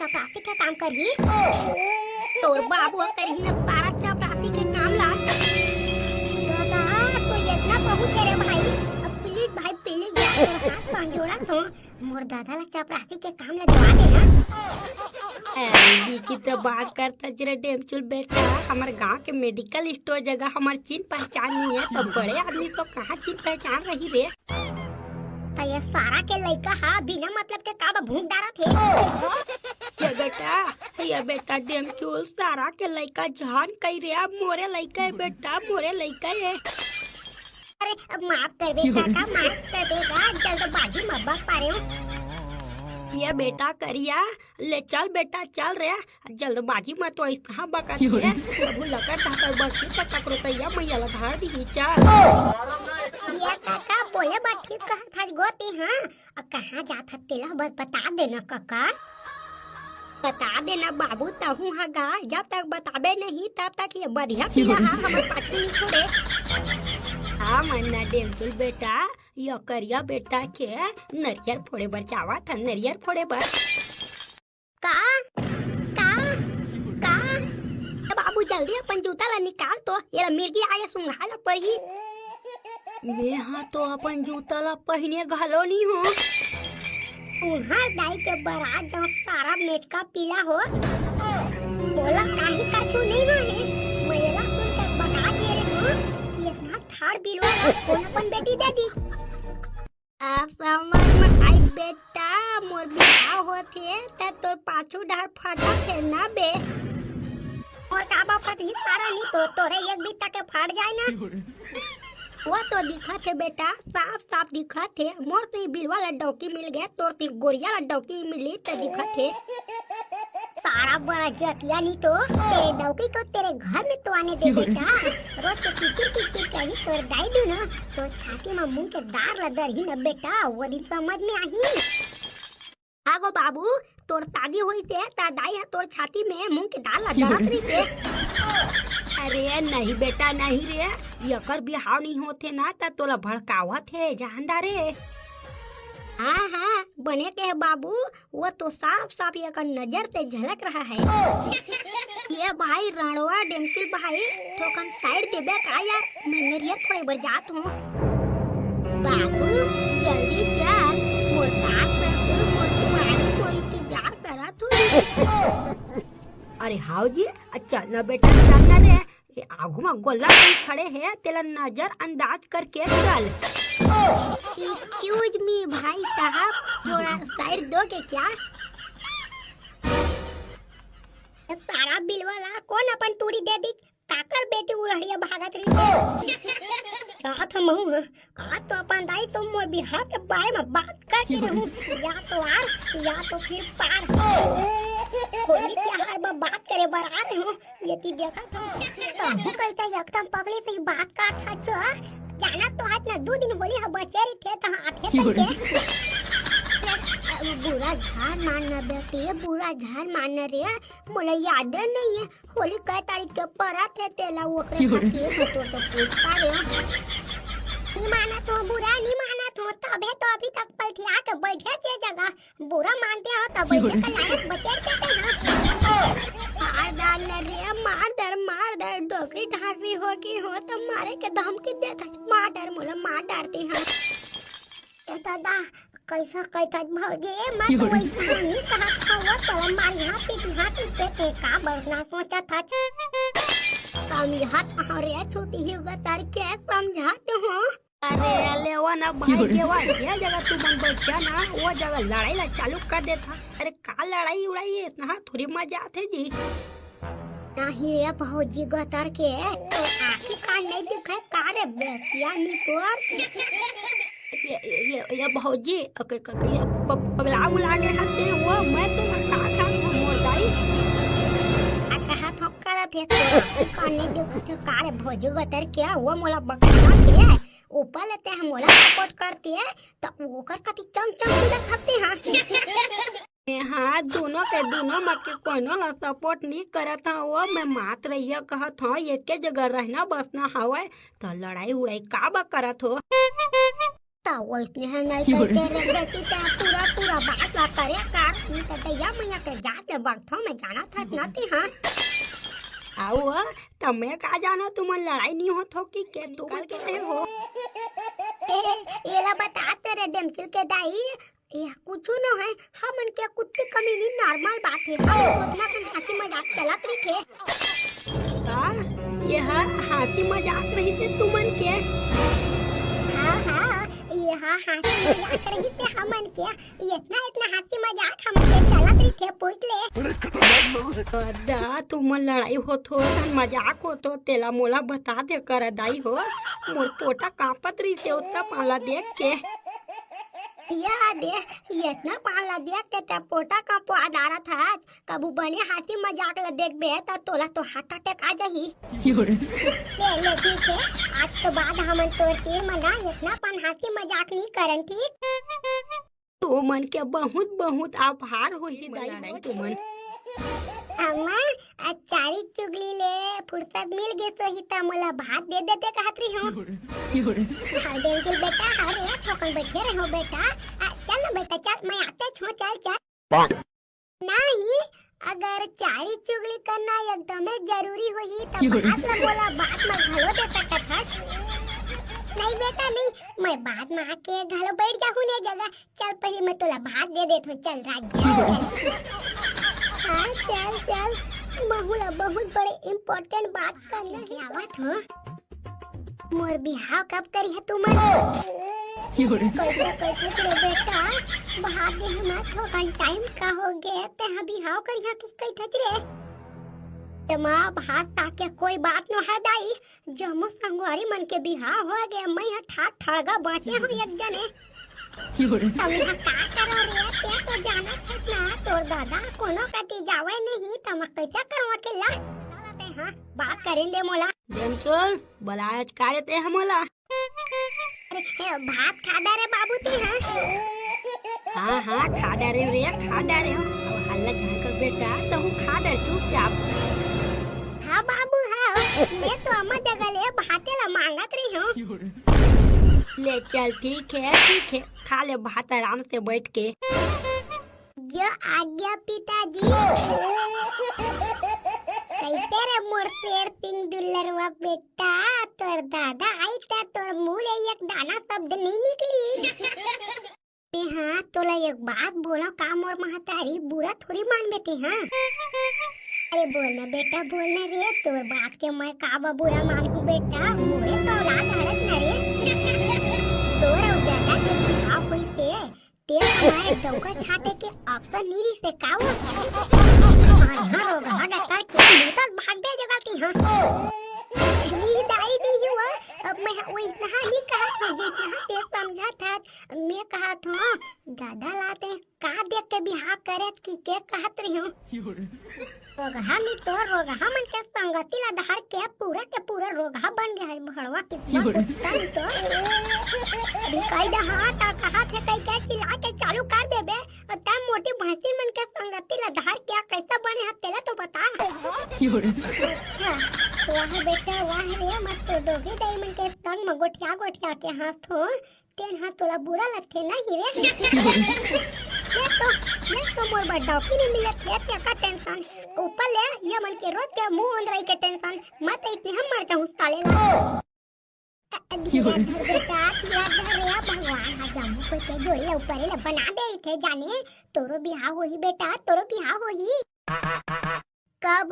चपरासी के काम करही। तोर बाबू करही ना सारा चपरासी के काम ला। दादा तो इतना पहुंचे रे भाई, अब प्लीज भाई प्लीज हाथ पांजोड़ा तो मोर दादा ला चपरासी के काम ला दवा देना। विचित्र बात करता जरा डेमचुल बेटा, हमारे गांव के मेडिकल स्टोर जगह हमारी चिन्ह पहचान नहीं है तो बड़े आदमी तो कहाँ चिन्ह पहचान रही रे। तो ये सारा के लइका हा बिना मतलब के काबा भूख डारा थे। ये बेटा डेमचुल सारा के लइका जान कही रे, अब मोरे लइका है बेटा, मोरे लइका है। अरे अब माफ कर दे काका, माफ कर देगा, जल्दबाजी मत बक पा रहे हो। ये बेटा करिया ले चल बेटा चल रे, जल्दबाजी मत तो ऐसा बकत है प्रभु लकर ताकर बरसी तक ककरो तैया मैया धार दी चल। ये काका बोले बात ठीक कहा था गोती। हां अब कहां जात तेला बस बता देना काका, बता देना बाबू तहू हगा, जब तक बताबे नहीं तब तक ये बढ़िया पिला हमर पाछू नहीं छोड़े। हाँ मन्ना डेमचुल बेटा, यो करिया बेटा के नरियर फोड़े बर जावा था, नरियर फोड़े बर। का का का बाबू जल्दी अपन जूता ला निकाल तो, ये मिर्गी आगे सुंघाला पही। ये हाँ तो अपन जूता ला पहने घलो नहीं हो। उहाँ दाई के बारात जब सारा मेच का पीला हो, बोला काहे काचू नहीं रहे, मेरा सुन के बता दे रे हो कि इसना ठाड़ बिलवा कौन अपन बेटी दे दी। अब समझ में आई बेटा, मोर बियाह होथे त तोर पाछू डार फाटा थे ना बे, और काबा फटही तारा नहीं तो तोरे एक बीता के फाड़ जाए ना। वो तो दिखा थे बेटा, साफ साफ दिखा थे, मोर से बिलवा लड्डौकी मिल गया, तोर ती गोरिया लड्डौकी मिली तो दिखा थे। सारा बड़ा जतिया नहीं तो तेरे डौकी को तेरे घर में तो आने दे बेटा, रोज के किचिर किचिर कही तोर दाई दू ना तो छाती में मुंह के दार लदर ही न बेटा, वो दिन समझ में आई। आगो बाबू तोर शादी हुई थे ता दाई है तोर छाती में मुंह के दार लदर रही थे। अरे नहीं बेटा नहीं रे, यकर बिहाव नहीं होते ना ता तोला भड़कावत है जानदार रे। हाँ हाँ बने के है बाबू, वो तो साफ साफ ये का नजर से झलक रहा है। ये भाई रणवा डेमचुल भाई थोकन साइड दे बे का यार, मैं नरियर फोड़े बर जात हूँ। बाबू जल्दी चल, मोर साथ में मोर तुम्हारी कोई इंतजार करा तू। अरे हाउ जी अच्छा ना बेटा चलना रे, आगू में गोला खड़े है तेला नजर अंदाज करके चल। एक्सक्यूज मी भाई साहब, थोड़ा साइड दोगे क्या? सारा बिल वाला कौन अपन टूरी दे दी, काकर बेटी उड़िया भागत रही। चाहत हम आज तो अपन दाई तो मोर बिहार के बारे में बात करते रहूं, या तो आर या तो फिर पार। होली त्योहार में बात करे बर आ रहे हो, ये ती देखा तो कहू कहता एकदम पगली से बात का था जो जाना तो आज ना 2 दिन होली ह बचेरी थे तो आथे करके बुरा झाड़ मारना बेटी, बुरा झाड़ मारना रे, मोला याद नहीं है होली कै तारीख के पड़ा थे तेला ओकरे खातिर तो सब पूछता रे। नहीं माना तो बुरा नहीं माना तो तबे तो अभी तक पलटिया के बैठे थे जगह, बुरा मानते हो तो बैठे का लायक बचेर के मार डर डोकरी ढाकरी होगी हो तो मारे के धमकी देता, मार डर मोला मार डरती है। दादा कैसा कहता भौजी मैं तो वैसा नहीं कहा था, वो तो मारी हाथी पे का बरना सोचा था। समझात हरे छोटी ही गतर के समझाते हो। अरे लेवा ना भाई देवा, ये जगह तू मन बैठा ना वो जगह लड़ाई ला चालू कर देता। अरे का लड़ाई उड़ाई है इतना थोड़ी मजा आते जी। नहीं रे भौजी गतर के तो आखी का नहीं दिखाए कारे बेसिया निकोर। ये भौजी पगला उला के हंसते वो मैं तो का मोदाई कहा तो करत है तो काने देखत कारे भौजी गतर के वो मोला बकरा के ऊपर लेते हैं मोला सपोर्ट करती है तो ओकर कति चम चम खाते हैं। हाँ दोनों के दोनों मत के कोनो ला सपोर्ट नहीं करत हा, वो मैं मात्र ये कहत हूँ एक जगह रहना बसना हवा तो लड़ाई उड़ाई का बा करत हो। वो इसने है नहीं करते रे बेटी ते पूरा पूरा बात ला करे कार नी त दैया मैया के जात ले बगथो में जाना था नती हां आओ तमे का जाना तुम लड़ाई नहीं होत हो कि के तू कल के हो एला बता तेरे डेमचुल के दाई ये कुछ न है हमन के कुत्ते कमीनी नॉर्मल बात है उतना कन हाथी मजाक चलत रही थे का यह हाथी मजाक रही थे तुमन के हाँ ये हाथी मजाक रही थे हमन के इतना इतना हाथी मजाक हमन के चलत रही थे पूछ ले अदा तुम लड़ाई होत हो मजाक होत हो तेला मोला बता दे कर दाई हो मोर पोटा कांपत रही से उतना पाला देख के याद है इतना पाला देख के तब पोटा का पोआदारा था कबू बने हाथी मजाक ल देख बे त तोला तो हार्ट अटैक आ जाही ले ठीक है आज तो बाद हमन तोर तीर मना इतना पन हाथी मजाक नहीं करन ठीक तो मन के बहुत बहुत आभार होही दाई तुमन अम्मा चारी चुगली ले फुर्सत मिल गई तो ही त मोला भात दे देते कहत रही हूं हर दिन के बेटा हर एक ठोकन बैठे रहो बेटा चल ना बेटा चल मैं आते छो चल नहीं अगर चारी चुगली करना एकदम जरूरी होही तब भात ला बोला बात में घलो दे सकत हस नहीं बेटा नहीं मैं बाद में आके घलो बैठ जाहूं ने जगह चल पहले मैं तोला भात दे देत हूं चल राज हाँ चल चल बहुला बहुत बड़े इम्पोर्टेंट बात करना है आवत हो मोर बिहाव कब करी है तुम कोई बेटा बहा दे हम थोड़ा टाइम का हो गया ते हम बिहाव करी है किस कई थच रे ते मां भात ताके कोई बात न है दाई जमो संगवारी मन के बिहाव हो गया मैं ठाक ठड़गा बाचे हम एक जने तब यहाँ का करो रे ते तो जाना था ना तोर दादा कोनो कति जावे नहीं तम कैसा करवा के ला ते हां बात करें दे मोला डेमचुल बलाज कारे ते हमला अरे भात खादा रे बाबू ती हां हां खादा रे हल्ला झाकर बेटा तो खा दे चुपचाप हां बाबू हां मैं तो अम्मा जगह ले भाते ला मांगत रही हूं ले चल ठीक है खा ले भात आराम से बैठ के जो आज्ञा पिताजी कैसे रे मोर शेर पिंग दुल्लरवा बेटा तोर दादा आई था तोर मुंह ले एक दाना शब्द नहीं निकली हाँ तोला एक बात बोला काम और महतारी बुरा थोड़ी मान बेटी हाँ अरे बोलना बेटा बोलना रे तोर बात के मैं काबा बुरा मानू बेटा मोरे तो औलाद हरत न रे तोर और दादा के बिहाव हुई ते हमारे दौका छाटे के ऑप्शन नहीं रिश्ते काओ हां रोगा डका के मुतल भाग दे जगह की हां नी दाई दी हुआ अब मैं वो इतना नहीं कहा था जितना ते समझा था मैं कहा था दादा लाते का देख के बिहाव करे की के कहत रही हूं रोगा नहीं तो रोगा मन के संगति ला धार के पूरा रोगा बन गया है भड़वा किस्मत तो अभी कई दहा ता कहा थे कई के चिल्ला के चालू कर देबे और ता मोटी भैंसी मन के संगति ला धार के कैसा बने है तेरा तो बता अच्छा वाह बेटा वाह रे मत तो डोगे दई मन के संग में गोठिया के हाथ हो तेन हाथ तोला बुरा लगथे नहीं रे ये तो मोर बड्डा की नहीं मिलत है ते का टेंशन ऊपर ले ये मन के रोज के मुंह अंदर के टेंशन मत इतने हम मर जाऊं साले ला बेटा रे भगवान हजामू को के जोड़ी ऊपर ले बना दे थे जाने तोरो बियाह होही बेटा तोरो बियाह होही कब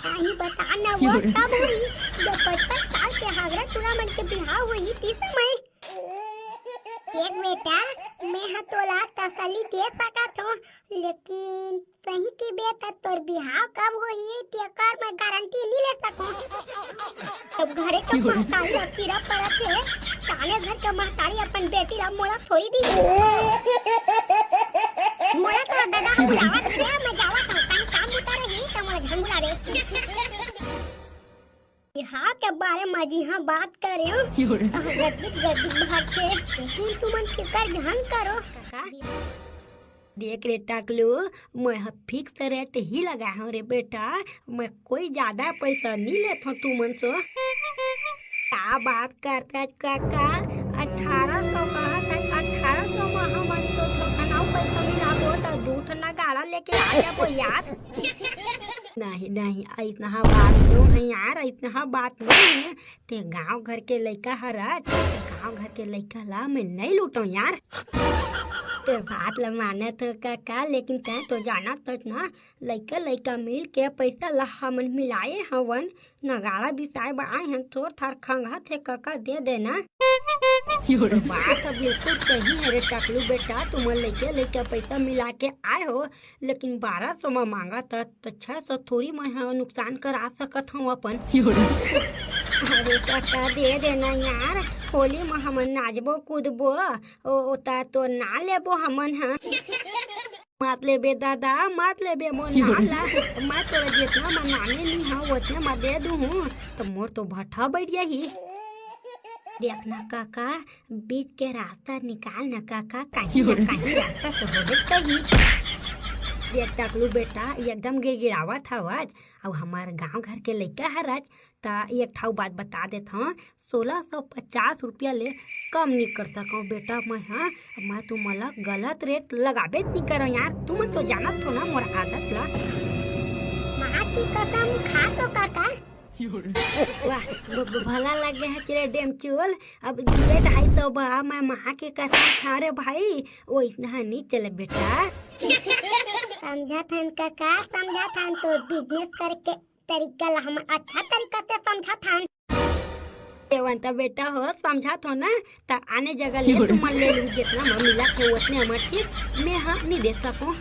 आई बता ना वो कब हुई जब 55 साल के हागरा तुरा मन के बियाह हुई थी समय एक बेटा मैं हतोला तसली दे सका तो लेकिन सही की बेटा तोर बियाह कब होई तेकर मैं गारंटी नहीं ले सकूं अब घरे का महतारी कीड़ा पड़त है ताने घर का महतारी अपन बेटी ला मोला थोड़ी दी मोला तो दादा बुलावत रे मैं जावत हूं कहीं काम उतर रही त मोला झन बुलावे यहाँ के बारे में जी हाँ बात कर रहे हो गद्दी भाग के लेकिन तुमन फिकर जहन करो देख रे टाकलू मैं फिक्स रेट ही लगा हूँ रे बेटा मैं कोई ज्यादा पैसा नहीं लेता हूँ तुमन से क्या बात करता काका 1800 कहा था 1800 में हमन तो थोकनाऊ पैसा मिलाबो तो दू ठना गाड़ा लेके आ जाबो यार। नहीं नहीं इतना बात तो है यार, इतना बात नहीं है। ते गांव घर के लड़का हरा, गांव घर के लड़का ला मैं नहीं लूटो यार। ते बात ला माने तो काका, लेकिन तै तो जाना तो ना लड़का लड़का मिल के पैसा ला हमन मिलाए हवन, नगाड़ा बिसाए आए हैं थोड़ थार खंगा थे काका दे देना। तो बात बिल्कुल सही है रे टकलू बेटा, तुम लड़के पैसा मिला के आए हो, लेकिन 1200 में मांगा तो 600 थोड़ी मैं नुकसान करा सकत हूँ अपन। अरे काका दे देना यार, होली में हमन नाचबो कूदबो ओता तो ना लेबो हमन। हाँ मत लेबे दादा, मत लेबे मोर नाला, मैं तोरा जितना मनाने नहीं हाँ उतना मैं दे दूँ तो मोर तो भट्ठा बैठ जाही। देखना काका बीच के रास्ता निकाल ना काका, कहीं ना कहीं रास्ता तो होबे कहीं। देख टकलू बेटा एकदम गिड़गिड़ावा था आज, और हमारे गांव घर के लड़का है राज ता एक ठाव बात बता देता हूँ, 1650 रुपया ले कम नहीं कर सकूँ बेटा मैं। हाँ मैं तुम्हारा गलत रेट लगाबे नहीं करो यार, तुम तो जानत हो ना मोर आदत ला। माँ की कसम खा तो काका। वाह भला लग गया है तेरे डेम चूल, अब 250 बा मैं माँ के कसम खा रे भाई, वो इतना नहीं चले बेटा। समझा था काका, समझा था तो बिजनेस करके तरीका ला हम अच्छा तरीका से समझा था। देवंता बेटा हो समझा तो ना, ता आने जगह ले तुम ले लूँ जितना मिला थे उतने मैं ठीक मैं हाँ नहीं दे सकूँ।